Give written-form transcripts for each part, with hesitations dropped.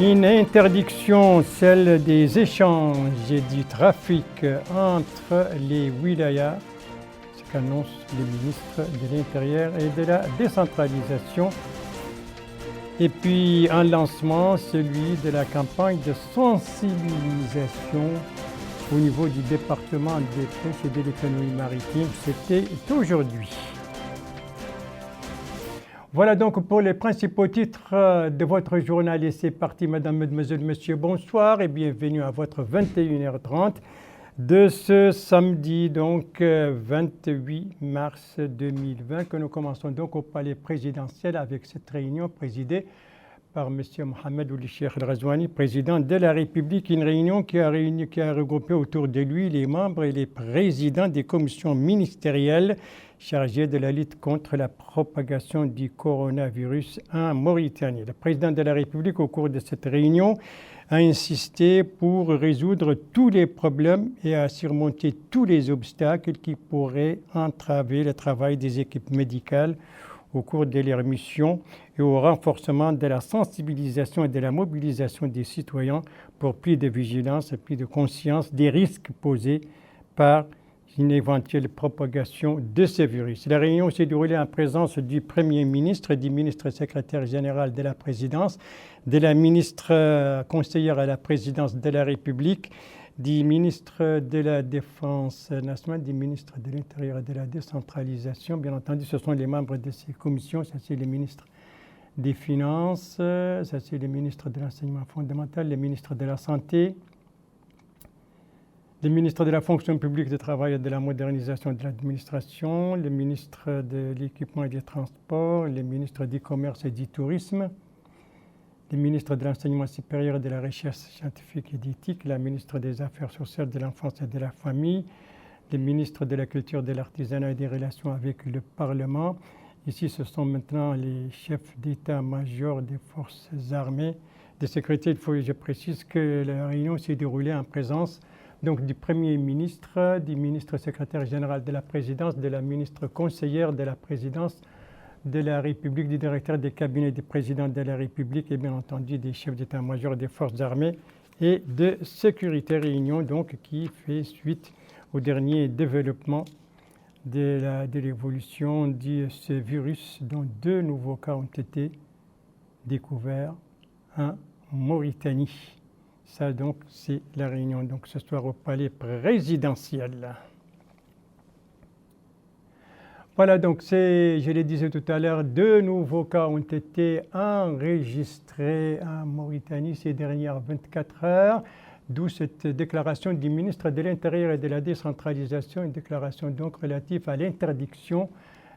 Une interdiction, celle des échanges et du trafic entre les wilayas, ce qu'annonce le ministre de l'Intérieur et de la décentralisation. Et puis un lancement, celui de la campagne de sensibilisation au niveau du département des pêches et de l'économie maritime. C'était aujourd'hui. Voilà donc pour les principaux titres de votre journal et c'est parti, mesdames, mesdemoiselles, messieurs, bonsoir et bienvenue à votre 21h30 de ce samedi, donc 28 mars 2020, que nous commençons donc au palais présidentiel avec cette réunion présidée par M. Mohamed Ould Cheikh El Ghazouani, président de la République, une réunion qui a regroupé autour de lui les membres et les présidents des commissions ministérielles chargées de la lutte contre la propagation du coronavirus en Mauritanie. Le président de la République, au cours de cette réunion, a insisté pour résoudre tous les problèmes et à surmonter tous les obstacles qui pourraient entraver le travail des équipes médicales au cours de leur mission et au renforcement de la sensibilisation et de la mobilisation des citoyens pour plus de vigilance et plus de conscience des risques posés par une éventuelle propagation de ce virus. La réunion s'est déroulée en présence du Premier ministre, du ministre secrétaire général de la présidence, de la ministre conseillère à la présidence de la République, du ministre de la Défense nationale, du ministre de l'Intérieur et de la décentralisation. Bien entendu, ce sont les membres de ces commissions, ça c'est les ministres des Finances, ça c'est les ministres de l'Enseignement fondamental, les ministres de la Santé, le ministre de la fonction publique, du travail et de la modernisation de l'administration, le ministre de l'équipement et des transports, le ministre du commerce et du tourisme, le ministre de l'enseignement supérieur et de la recherche scientifique et d'éthique, la ministre des Affaires sociales, de l'enfance et de la famille, le ministre de la culture, de l'artisanat et des relations avec le Parlement. Ici, ce sont maintenant les chefs d'état-major des forces armées de sécurité. Je précise que la réunion s'est déroulée en présence donc du Premier ministre, du ministre secrétaire général de la présidence, de la ministre conseillère de la présidence de la République, du directeur des cabinets du président de la République et bien entendu des chefs d'état-major des forces armées et de sécurité. Réunion donc qui fait suite au dernier développement de l'évolution de ce virus dont 2 nouveaux cas ont été découverts en Mauritanie. Ça donc c'est la réunion donc ce soir au palais présidentiel. Voilà donc je le disais tout à l'heure, 2 nouveaux cas ont été enregistrés en Mauritanie ces dernières 24 heures, d'où cette déclaration du ministre de l'Intérieur et de la décentralisation, une déclaration donc relative à l'interdiction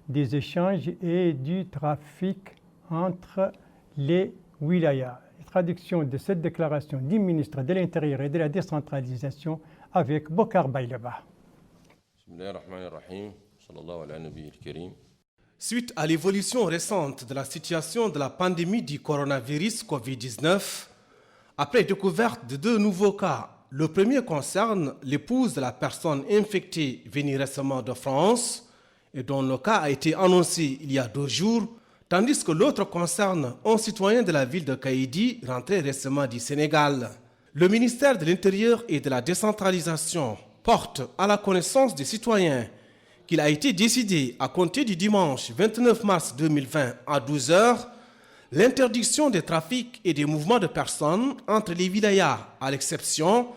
des échanges et du trafic entre les wilayas. Traduction de cette déclaration du ministre de l'Intérieur et de la décentralisation avec Bokar Bayleba. Suite à l'évolution récente de la situation de la pandémie du coronavirus Covid-19, après découverte de 2 nouveaux cas, le premier concerne l'épouse de la personne infectée venue récemment de France et dont le cas a été annoncé il y a 2 jours, tandis que l'autre concerne un citoyen de la ville de Kaïdi rentré récemment du Sénégal. Le ministère de l'Intérieur et de la décentralisation porte à la connaissance des citoyens qu'il a été décidé à compter du dimanche 29 mars 2020 à 12h l'interdiction des trafics et des mouvements de personnes entre les wilayas, à l'exception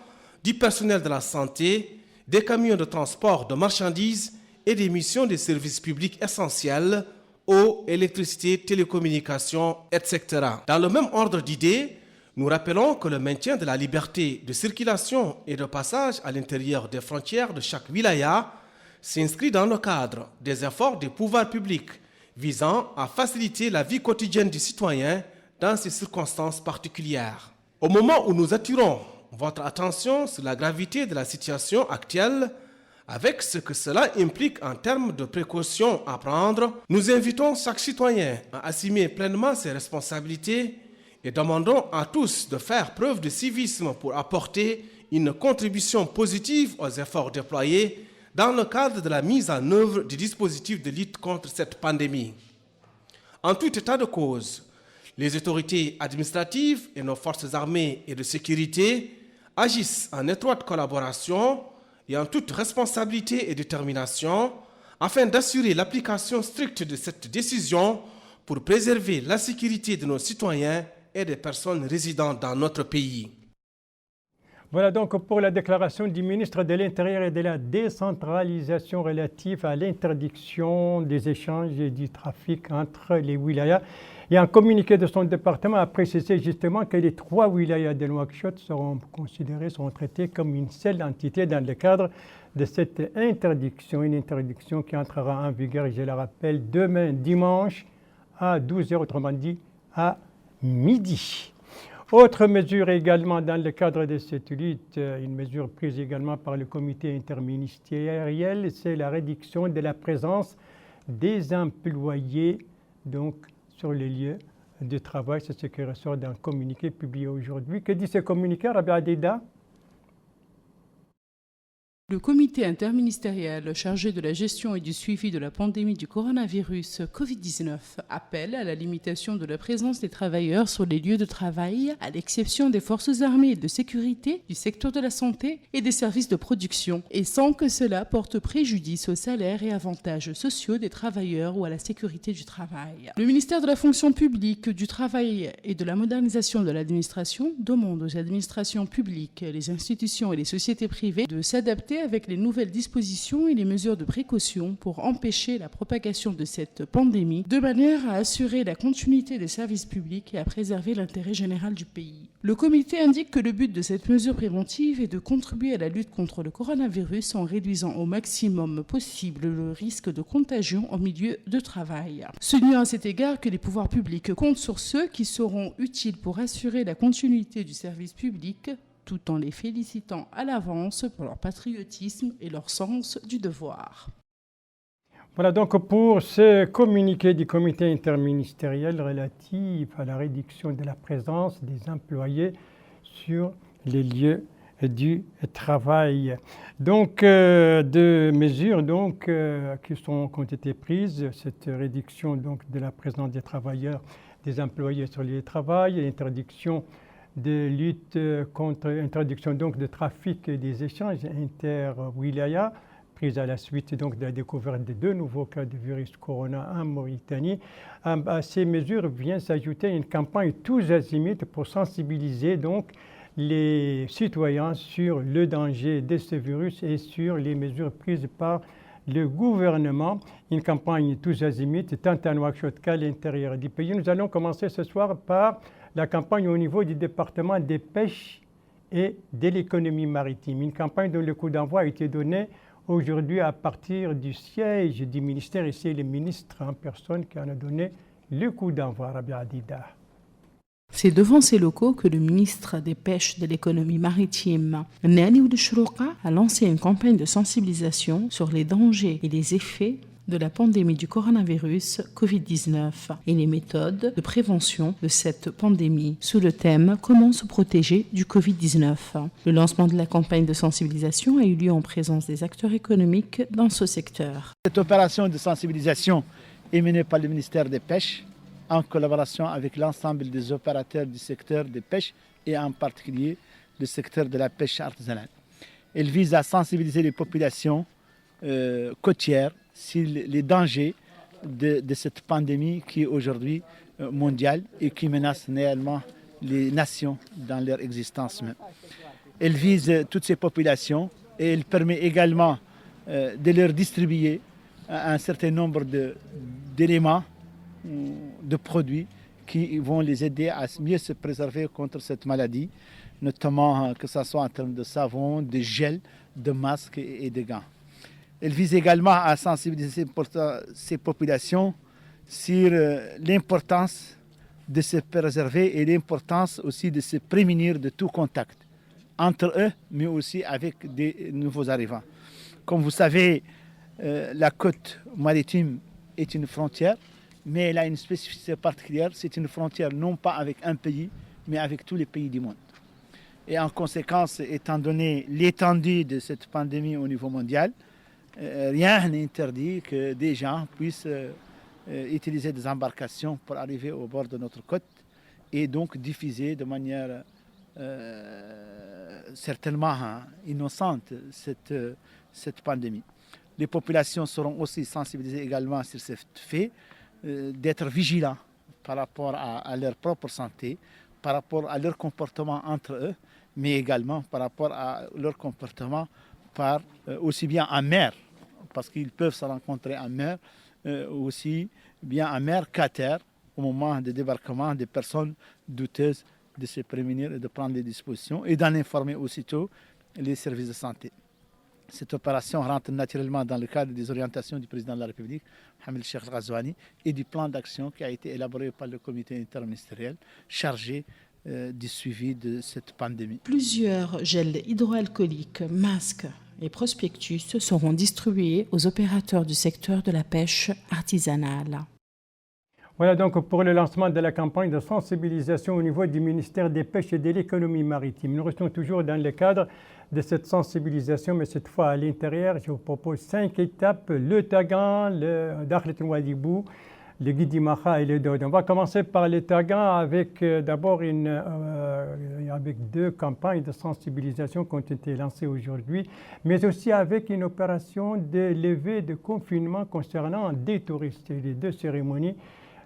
du personnel de la santé, des camions de transport de marchandises et des missions de services publics essentiels, eau, électricité, télécommunications, etc. Dans le même ordre d'idées, nous rappelons que le maintien de la liberté de circulation et de passage à l'intérieur des frontières de chaque wilaya s'inscrit dans le cadre des efforts des pouvoirs publics visant à faciliter la vie quotidienne du citoyen dans ces circonstances particulières. Au moment où nous attirons votre attention sur la gravité de la situation actuelle, avec ce que cela implique en termes de précautions à prendre, nous invitons chaque citoyen à assumer pleinement ses responsabilités et demandons à tous de faire preuve de civisme pour apporter une contribution positive aux efforts déployés dans le cadre de la mise en œuvre du dispositif de lutte contre cette pandémie. En tout état de cause, Les autorités administratives et nos forces armées et de sécurité agissent en étroite collaboration et en toute responsabilité et détermination afin d'assurer l'application stricte de cette décision pour préserver la sécurité de nos citoyens et des personnes résidant dans notre pays. Voilà donc pour la déclaration du ministre de l'Intérieur et de la décentralisation relative à l'interdiction des échanges et du trafic entre les wilayas. Et un communiqué de son département a précisé justement que les 3 wilayas de Nouakchott seront traités comme une seule entité dans le cadre de cette interdiction. Une interdiction qui entrera en vigueur, je le rappelle, demain dimanche à 12h, autrement dit à midi. Autre mesure également dans le cadre de cette lutte, une mesure prise également par le comité interministériel, c'est la réduction de la présence des employés donc, sur les lieux de travail. C'est ce qui ressort d'un communiqué publié aujourd'hui. Que dit ce communiqué, Rabia Adida? Le comité interministériel chargé de la gestion et du suivi de la pandémie du coronavirus Covid-19 appelle à la limitation de la présence des travailleurs sur les lieux de travail, à l'exception des forces armées et de sécurité, du secteur de la santé et des services de production, et sans que cela porte préjudice aux salaires et avantages sociaux des travailleurs ou à la sécurité du travail. Le ministère de la fonction publique, du travail et de la modernisation de l'administration demande aux administrations publiques, les institutions et les sociétés privées de s'adapter avec les nouvelles dispositions et les mesures de précaution pour empêcher la propagation de cette pandémie, de manière à assurer la continuité des services publics et à préserver l'intérêt général du pays. Le comité indique que le but de cette mesure préventive est de contribuer à la lutte contre le coronavirus en réduisant au maximum possible le risque de contagion au milieu de travail. Soulignant à cet égard que les pouvoirs publics comptent sur ceux qui seront utiles pour assurer la continuité du service public, tout en les félicitant à l'avance pour leur patriotisme et leur sens du devoir. Voilà donc pour ce communiqué du comité interministériel relatif à la réduction de la présence des employés sur les lieux du travail. Donc, deux mesures qui ont été prises, cette réduction donc, de la présence des travailleurs, des employés sur les lieux de travail, interdiction de lutte contre interdiction donc de trafic et des échanges inter-wilaya, prise à la suite donc de la découverte de 2 nouveaux cas de virus corona en Mauritanie. À ces mesures vient s'ajouter une campagne tous azimuts pour sensibiliser donc les citoyens sur le danger de ce virus et sur les mesures prises par le gouvernement. Une campagne tous azimuts tant à Nouakchott qu'à l'intérieur du pays. Nous allons commencer ce soir par la campagne au niveau du département des pêches et de l'économie maritime. Une campagne dont le coup d'envoi a été donné aujourd'hui à partir du siège du ministère, et c'est le ministre en personne qui en a donné le coup d'envoi, Rabia Adida. C'est devant ces locaux que le ministre des Pêches et de l'économie maritime, Nani Oudchrouqa, a lancé une campagne de sensibilisation sur les dangers et les effets de la pandémie du coronavirus Covid-19 et les méthodes de prévention de cette pandémie sous le thème « Comment se protéger du Covid-19 ». Le lancement de la campagne de sensibilisation a eu lieu en présence des acteurs économiques dans ce secteur. Cette opération de sensibilisation est menée par le ministère des Pêches en collaboration avec l'ensemble des opérateurs du secteur des pêches et en particulier le secteur de la pêche artisanale. Elle vise à sensibiliser les populations côtières sur les dangers de cette pandémie qui est aujourd'hui mondiale et qui menace réellement les nations dans leur existence même. Elle vise toutes ces populations et elle permet également de leur distribuer un certain nombre d'éléments, de produits qui vont les aider à mieux se préserver contre cette maladie, notamment que ce soit en termes de savon, de gel, de masques et de gants. Elle vise également à sensibiliser ces populations sur l'importance de se préserver et l'importance aussi de se prémunir de tout contact entre eux, mais aussi avec des nouveaux arrivants. Comme vous savez, la côte maritime est une frontière, mais elle a une spécificité particulière. C'est une frontière non pas avec un pays, mais avec tous les pays du monde. Et en conséquence, étant donné l'étendue de cette pandémie au niveau mondial, rien n'interdit que des gens puissent utiliser des embarcations pour arriver au bord de notre côte et donc diffuser de manière certainement innocente cette pandémie. Les populations seront aussi sensibilisées également sur ce fait, d'être vigilants par rapport à leur propre santé, par rapport à leur comportement entre eux, mais également par rapport à leur comportement aussi bien en mer, parce qu'ils peuvent se rencontrer en mer, aussi bien en mer qu'à terre, au moment de débarquement des personnes douteuses, de se prémunir et de prendre des dispositions et d'en informer aussitôt les services de santé. Cette opération rentre naturellement dans le cadre des orientations du président de la République, Mohamed Cheikh Al-Ghazouani, et du plan d'action qui a été élaboré par le comité interministériel chargé du suivi de cette pandémie. Plusieurs gels hydroalcooliques, masques et prospectus seront distribués aux opérateurs du secteur de la pêche artisanale. Voilà donc pour le lancement de la campagne de sensibilisation au niveau du ministère des Pêches et de l'économie maritime. Nous restons toujours dans le cadre de cette sensibilisation, mais cette fois à l'intérieur. Je vous propose 5 étapes, le Tagan, le Dakhlet Ouadibou, le Guidi Maha et le Dode. On va commencer par le Tagan avec d'abord avec 2 campagnes de sensibilisation qui ont été lancées aujourd'hui, mais aussi avec une opération de levée de confinement concernant des touristes. Les 2 cérémonies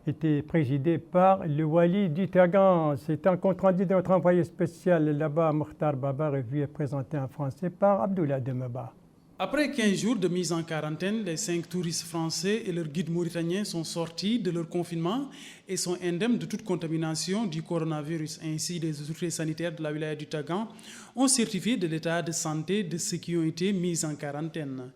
était présidé par le Wali du Tagan. C'est un compte rendu de notre envoyé spécial là-bas, Mokhtar Baba, revu et présenté en français par Abdoulaye Demeba. Après 15 jours de mise en quarantaine, les 5 touristes français et leurs guides mauritaniens sont sortis de leur confinement et sont indemnes de toute contamination du coronavirus. Ainsi, les autorités sanitaires de la wilaya du Tagan ont certifié de l'état de santé de ceux qui ont été mis en quarantaine.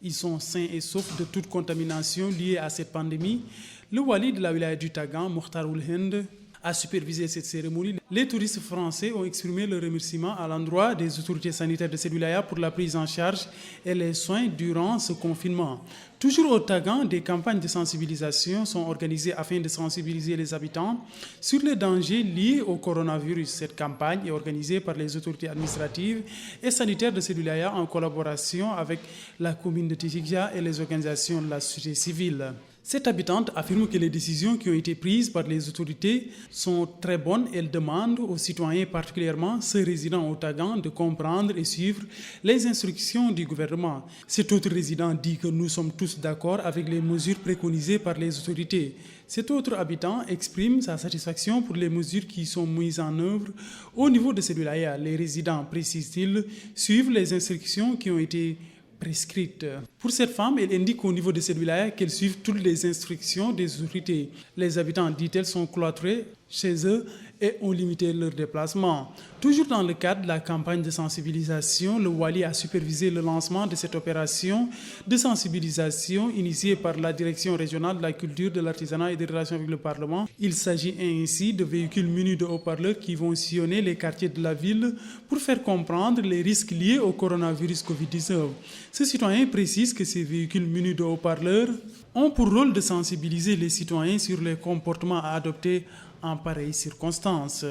Ils sont sains et saufs de toute contamination liée à cette pandémie. Le wali de la wilaya du Tagan, Mokhtar Ould-Hind, a supervisé cette cérémonie. Les touristes français ont exprimé leur remerciement à l'endroit des autorités sanitaires de cette wilaya pour la prise en charge et les soins durant ce confinement. Toujours au Tagan, des campagnes de sensibilisation sont organisées afin de sensibiliser les habitants sur les dangers liés au coronavirus. Cette campagne est organisée par les autorités administratives et sanitaires de cette wilaya en collaboration avec la commune de Tifikja et les organisations de la société civile. Cette habitante affirme que les décisions qui ont été prises par les autorités sont très bonnes. Elle demande aux citoyens, particulièrement ceux résidant au Tagan, de comprendre et suivre les instructions du gouvernement. Cet autre résident dit que nous sommes tous d'accord avec les mesures préconisées par les autorités. Cet autre habitant exprime sa satisfaction pour les mesures qui sont mises en œuvre au niveau de cette wilaya. Les résidents, précise-t-il, suivent les instructions qui ont été prescrite. Pour cette femme, elle indique au niveau de cette wilaya qu'elle suit toutes les instructions des autorités. Les habitants, dit-elle, sont cloîtrés chez eux et ont limité leur déplacement. Toujours dans le cadre de la campagne de sensibilisation, le Wali a supervisé le lancement de cette opération de sensibilisation initiée par la Direction régionale de la culture, de l'artisanat et des relations avec le Parlement. Il s'agit ainsi de véhicules munis de haut-parleurs qui vont sillonner les quartiers de la ville pour faire comprendre les risques liés au coronavirus Covid-19. Ce citoyen précise que ces véhicules munis de haut-parleurs ont pour rôle de sensibiliser les citoyens sur les comportements à adopter en pareilles circonstances.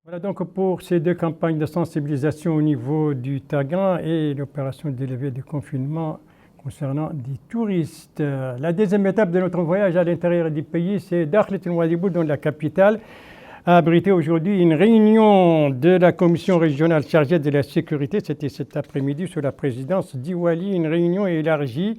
Voilà donc pour ces 2 campagnes de sensibilisation au niveau du Tagan et l'opération de levée de confinement concernant des touristes. La deuxième étape de notre voyage à l'intérieur du pays, c'est Dakhlet Ouadibou, dont la capitale a abrité aujourd'hui une réunion de la commission régionale chargée de la sécurité. C'était cet après-midi sous la présidence d'Iwali, une réunion élargie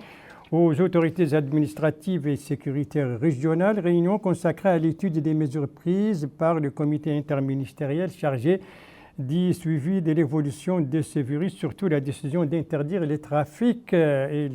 aux autorités administratives et sécuritaires régionales, réunion consacrée à l'étude des mesures prises par le comité interministériel chargé du suivi de l'évolution de ce virus, surtout la décision d'interdire les trafics et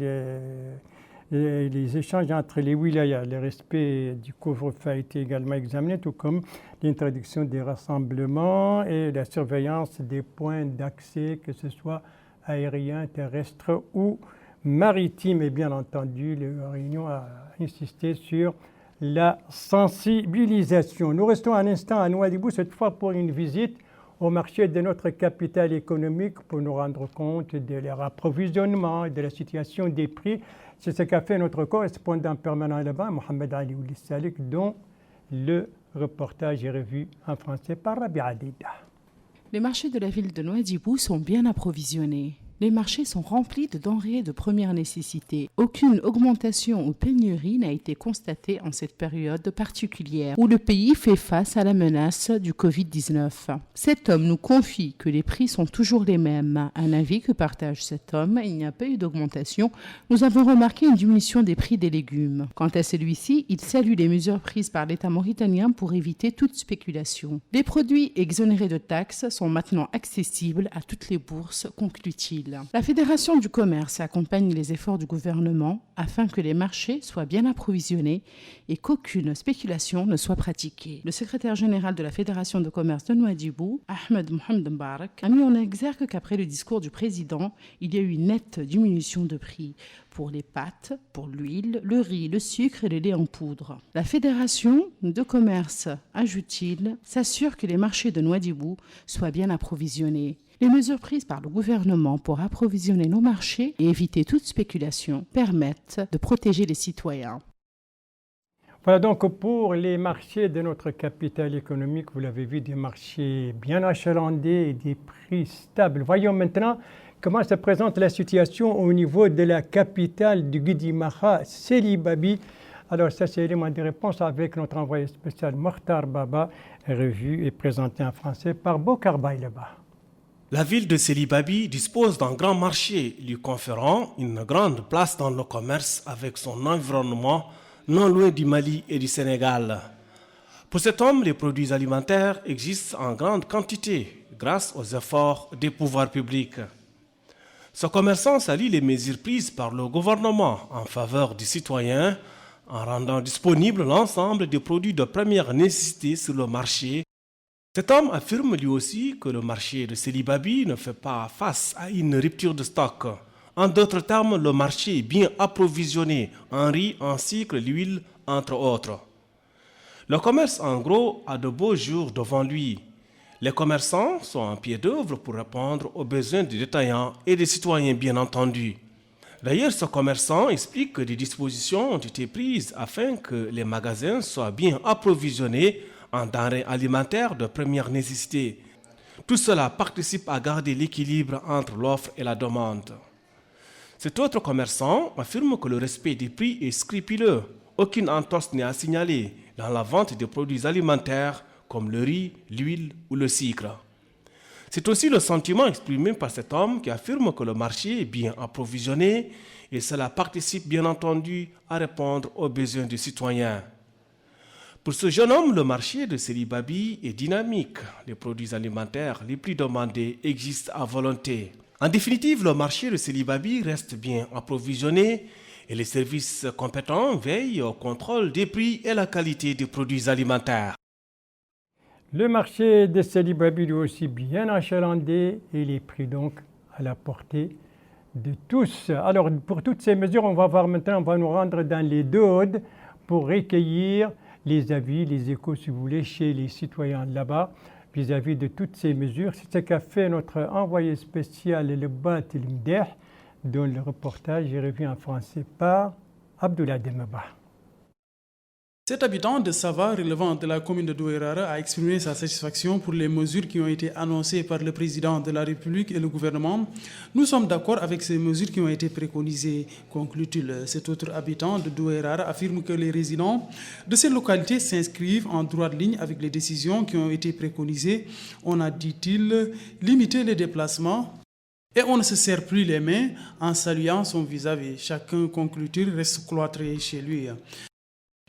les échanges entre les wilayas. Le respect du couvre-feu a été également examiné, tout comme l'interdiction des rassemblements et la surveillance des points d'accès, que ce soit aériens, terrestres ou maritime. Et bien entendu, la réunion a insisté sur la sensibilisation. Nous restons un instant à Nouadhibou, cette fois pour une visite au marché de notre capitale économique pour nous rendre compte de leur approvisionnement et de la situation des prix. C'est ce qu'a fait notre correspondant permanent là-bas, Mohamed Ali Oulissalik, dont le reportage est revu en français par Rabi Adida. Les marchés de la ville de Nouadhibou sont bien approvisionnés. Les marchés sont remplis de denrées de première nécessité. Aucune augmentation ou pénurie n'a été constatée en cette période particulière où le pays fait face à la menace du Covid-19. Cet homme nous confie que les prix sont toujours les mêmes. Un avis que partage cet homme, il n'y a pas eu d'augmentation. Nous avons remarqué une diminution des prix des légumes. Quant à celui-ci, il salue les mesures prises par l'État mauritanien pour éviter toute spéculation. Les produits exonérés de taxes sont maintenant accessibles à toutes les bourses, conclut-il. La Fédération du commerce accompagne les efforts du gouvernement afin que les marchés soient bien approvisionnés et qu'aucune spéculation ne soit pratiquée. Le secrétaire général de la Fédération de commerce de Nouadhibou, Ahmed Mohamed Mbarak, a mis en exergue qu'après le discours du président, il y a eu une nette diminution de prix pour les pâtes, pour l'huile, le riz, le sucre et le lait en poudre. La Fédération de commerce, ajoute-t-il, s'assure que les marchés de Nouadhibou soient bien approvisionnés. Les mesures prises par le gouvernement pour approvisionner nos marchés et éviter toute spéculation permettent de protéger les citoyens. Voilà donc pour les marchés de notre capitale économique, vous l'avez vu, des marchés bien achalandés et des prix stables. Voyons maintenant comment se présente la situation au niveau de la capitale du Guidi-Maha, Selibabi. Alors ça, c'est l'élément de réponse avec notre envoyé spécial Mokhtar Baba, revu et présenté en français par Bokar Bayleba. La ville de Selibabi dispose d'un grand marché lui conférant une grande place dans le commerce avec son environnement non loin du Mali et du Sénégal. Pour cet homme, les produits alimentaires existent en grande quantité grâce aux efforts des pouvoirs publics. Ce commerçant salue les mesures prises par le gouvernement en faveur des citoyens en rendant disponible l'ensemble des produits de première nécessité sur le marché. Cet homme affirme lui aussi que le marché de Selibabi ne fait pas face à une rupture de stock. En d'autres termes, le marché est bien approvisionné en riz, en sucre, l'huile, entre autres. Le commerce, en gros, a de beaux jours devant lui. Les commerçants sont en pied d'œuvre pour répondre aux besoins des détaillants et des citoyens, bien entendu. D'ailleurs, ce commerçant explique que des dispositions ont été prises afin que les magasins soient bien approvisionnés en denrées alimentaires de première nécessité. Tout cela participe à garder l'équilibre entre l'offre et la demande. Cet autre commerçant affirme que le respect des prix est scrupuleux. Aucune entorse n'est à signaler dans la vente des produits alimentaires comme le riz, l'huile ou le sucre. C'est aussi le sentiment exprimé par cet homme qui affirme que le marché est bien approvisionné et cela participe bien entendu à répondre aux besoins des citoyens. Pour ce jeune homme, le marché de Selibabi est dynamique. Les produits alimentaires les plus demandés existent à volonté. En définitive, le marché de Selibabi reste bien approvisionné et les services compétents veillent au contrôle des prix et la qualité des produits alimentaires. Le marché de Selibabi est aussi bien achalandé et les prix donc à la portée de tous. Alors pour toutes ces mesures, on va voir maintenant, on va nous rendre dans les Deux-Audes pour recueillir les avis, les échos si vous voulez, chez les citoyens là-bas vis-à-vis de toutes ces mesures. C'est ce qu'a fait notre envoyé spécial, le Bat El-Mdeh, dont le reportage est revu en français par Abdoulaye Demeba. Cet habitant de Sava, relevant de la commune de Douairara, a exprimé sa satisfaction pour les mesures qui ont été annoncées par le président de la République et le gouvernement. Nous sommes d'accord avec ces mesures qui ont été préconisées, conclut-il. Cet autre habitant de Douairara affirme que les résidents de ces localités s'inscrivent en droite ligne avec les décisions qui ont été préconisées. On a, dit-il, limité les déplacements et on ne se serre plus les mains en saluant son vis-à-vis. Chacun, conclut-il, reste cloîtré chez lui.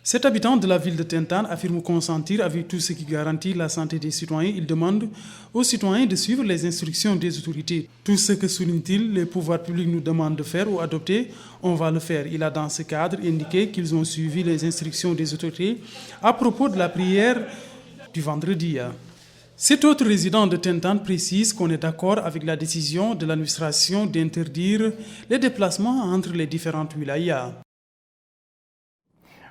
Cet habitant de la ville de Tintane affirme consentir avec tout ce qui garantit la santé des citoyens. Il demande aux citoyens de suivre les instructions des autorités. Tout ce que, souligne-t-il, les pouvoirs publics nous demandent de faire ou adopter, on va le faire. Il a dans ce cadre indiqué qu'ils ont suivi les instructions des autorités à propos de la prière du vendredi. Cet autre résident de Tintane précise qu'on est d'accord avec la décision de l'administration d'interdire les déplacements entre les différentes wilayas.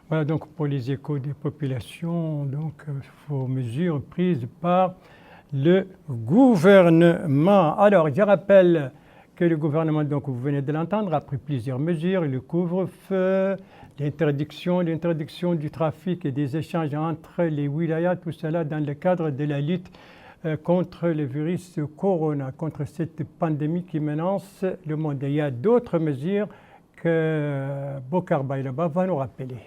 Voilà donc pour les échos des populations, donc vos mesures prises par le gouvernement. Alors, je rappelle que le gouvernement, donc vous venez de l'entendre, a pris plusieurs mesures, le couvre-feu, l'interdiction du trafic et des échanges entre les wilayas, tout cela dans le cadre de la lutte contre le virus Corona, contre cette pandémie qui menace le monde. Et il y a d'autres mesures que Bokar Baylaba va nous rappeler.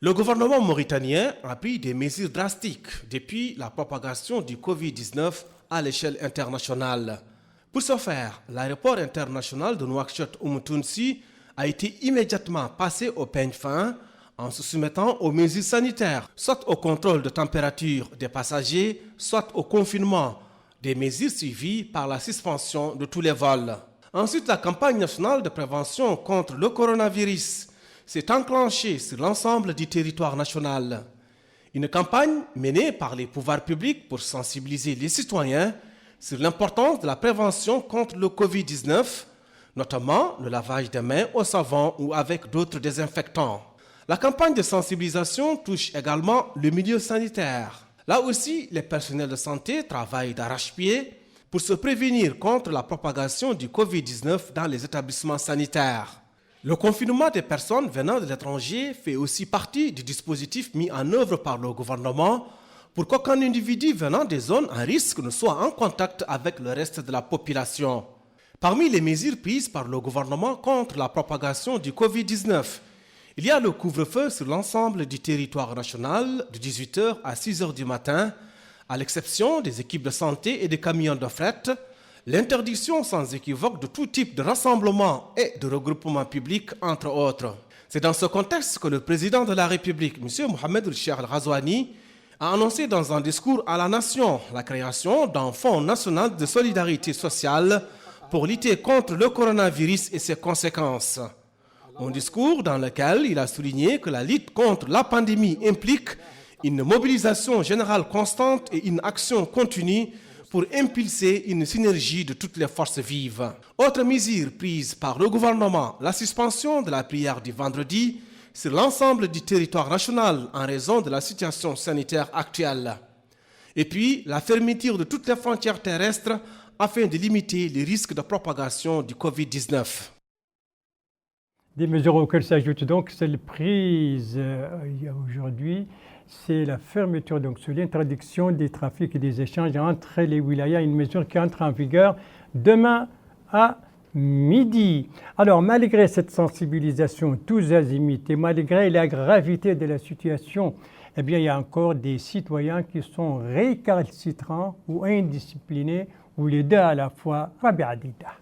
Le gouvernement mauritanien a pris des mesures drastiques depuis la propagation du Covid-19 à l'échelle internationale. Pour ce faire, l'aéroport international de Nouakchott-Oumtounsy a été immédiatement passé au peigne fin en se soumettant aux mesures sanitaires, soit au contrôle de température des passagers, soit au confinement, des mesures suivies par la suspension de tous les vols. Ensuite, la campagne nationale de prévention contre le coronavirus s'est enclenchée sur l'ensemble du territoire national. Une campagne menée par les pouvoirs publics pour sensibiliser les citoyens sur l'importance de la prévention contre le Covid-19, notamment le lavage des mains au savon ou avec d'autres désinfectants. La campagne de sensibilisation touche également le milieu sanitaire. Là aussi, les personnels de santé travaillent d'arrache-pied pour se prévenir contre la propagation du Covid-19 dans les établissements sanitaires. Le confinement des personnes venant de l'étranger fait aussi partie du dispositif mis en œuvre par le gouvernement pour qu'aucun individu venant des zones à risque ne soit en contact avec le reste de la population. Parmi les mesures prises par le gouvernement contre la propagation du Covid-19, il y a le couvre-feu sur l'ensemble du territoire national de 18h à 6h du matin, à l'exception des équipes de santé et des camions de fret, l'interdiction sans équivoque de tout type de rassemblement et de regroupement public, entre autres. C'est dans ce contexte que le président de la République, M. Mohamed El-Cheikh Al-Ghazouani, a annoncé dans un discours à la nation la création d'un fonds national de solidarité sociale pour lutter contre le coronavirus et ses conséquences. Un discours dans lequel il a souligné que la lutte contre la pandémie implique une mobilisation générale constante et une action continue pour impulser une synergie de toutes les forces vives. Autre mesure prise par le gouvernement, la suspension de la prière du vendredi sur l'ensemble du territoire national en raison de la situation sanitaire actuelle. Et puis, la fermeture de toutes les frontières terrestres afin de limiter les risques de propagation du Covid-19. Des mesures auxquelles s'ajoute donc celle prise aujourd'hui, c'est la fermeture, donc sur l'interdiction des trafics et des échanges entre les wilayas, une mesure qui entre en vigueur demain à midi. Alors, malgré cette sensibilisation tous azimuts et malgré la gravité de la situation, eh bien, il y a encore des citoyens qui sont récalcitrants ou indisciplinés, ou les deux à la fois. Rabia Adida.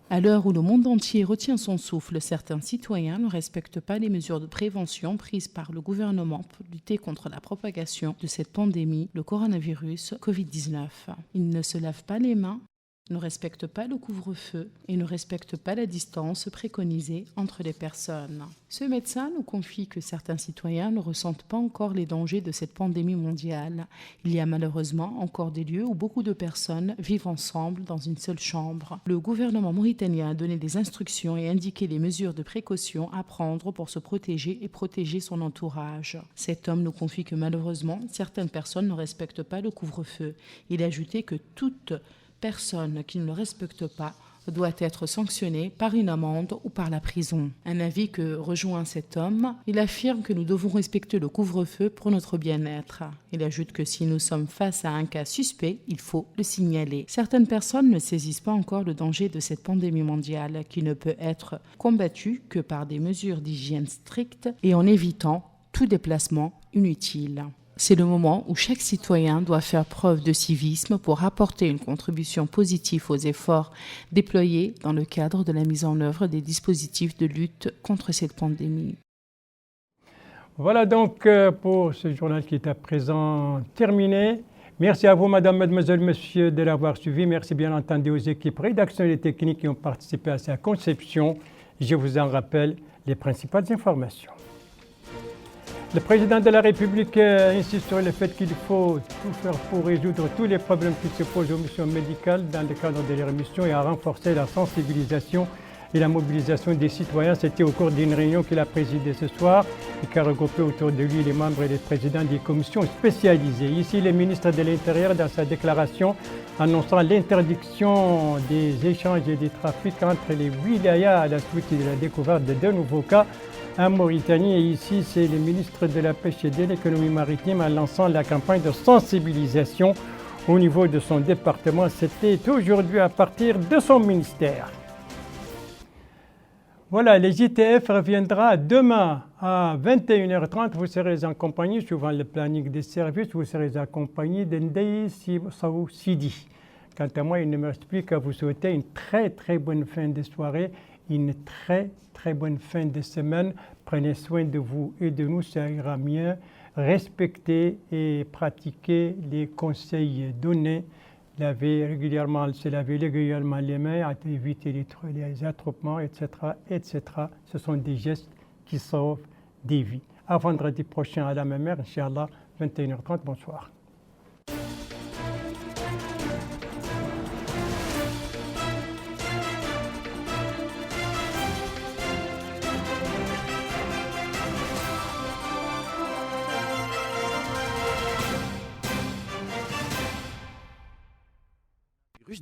À l'heure où le monde entier retient son souffle, certains citoyens ne respectent pas les mesures de prévention prises par le gouvernement pour lutter contre la propagation de cette pandémie, le coronavirus Covid-19. Ils ne se lavent pas les mains, ne respectent pas le couvre-feu et ne respectent pas la distance préconisée entre les personnes. Ce médecin nous confie que certains citoyens ne ressentent pas encore les dangers de cette pandémie mondiale. Il y a malheureusement encore des lieux où beaucoup de personnes vivent ensemble dans une seule chambre. Le gouvernement mauritanien a donné des instructions et indiqué les mesures de précaution à prendre pour se protéger et protéger son entourage. Cet homme nous confie que malheureusement, certaines personnes ne respectent pas le couvre-feu. Il a ajouté que toute personne qui ne le respecte pas doit être sanctionnée par une amende ou par la prison. Un avis que rejoint cet homme. Il affirme que nous devons respecter le couvre-feu pour notre bien-être. Il ajoute que si nous sommes face à un cas suspect, il faut le signaler. Certaines personnes ne saisissent pas encore le danger de cette pandémie mondiale qui ne peut être combattue que par des mesures d'hygiène strictes et en évitant tout déplacement inutile. C'est le moment où chaque citoyen doit faire preuve de civisme pour apporter une contribution positive aux efforts déployés dans le cadre de la mise en œuvre des dispositifs de lutte contre cette pandémie. Voilà donc pour ce journal qui est à présent terminé. Merci à vous, madame, mademoiselle, monsieur, de l'avoir suivi. Merci bien entendu aux équipes rédactionnelles et techniques qui ont participé à sa conception. Je vous en rappelle les principales informations. Le président de la République insiste sur le fait qu'il faut tout faire pour résoudre tous les problèmes qui se posent aux missions médicales dans le cadre de leur mission et à renforcer la sensibilisation et la mobilisation des citoyens. C'était au cours d'une réunion qu'il a présidée ce soir et qui a regroupé autour de lui les membres et les présidents des commissions spécialisées. Ici, le ministre de l'Intérieur, dans sa déclaration, annonçant l'interdiction des échanges et des trafics entre les wilayas à la suite de la découverte de 2 nouveaux cas en Mauritanie. Et ici, c'est le ministre de la Pêche et de l'Économie maritime en lançant la campagne de sensibilisation au niveau de son département. C'était aujourd'hui à partir de son ministère. Voilà, les JTF reviendra demain à 21h30. Vous serez en compagnie, suivant le planning des services, vous serez accompagné d'Ndei Saou Sidi. Quant à moi, il ne me reste plus qu'à vous souhaiter une très bonne fin de soirée, une très bonne fin de semaine. Prenez soin de vous et de nous, ça ira mieux. Respectez et pratiquez les conseils donnés. Se laver régulièrement les mains, éviter les attroupements, etc., etc. Ce sont des gestes qui sauvent des vies. À vendredi prochain à la même heure, Inch'Allah, 21h30. Bonsoir.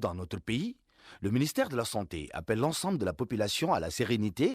Dans notre pays, le ministère de la Santé appelle l'ensemble de la population à la sérénité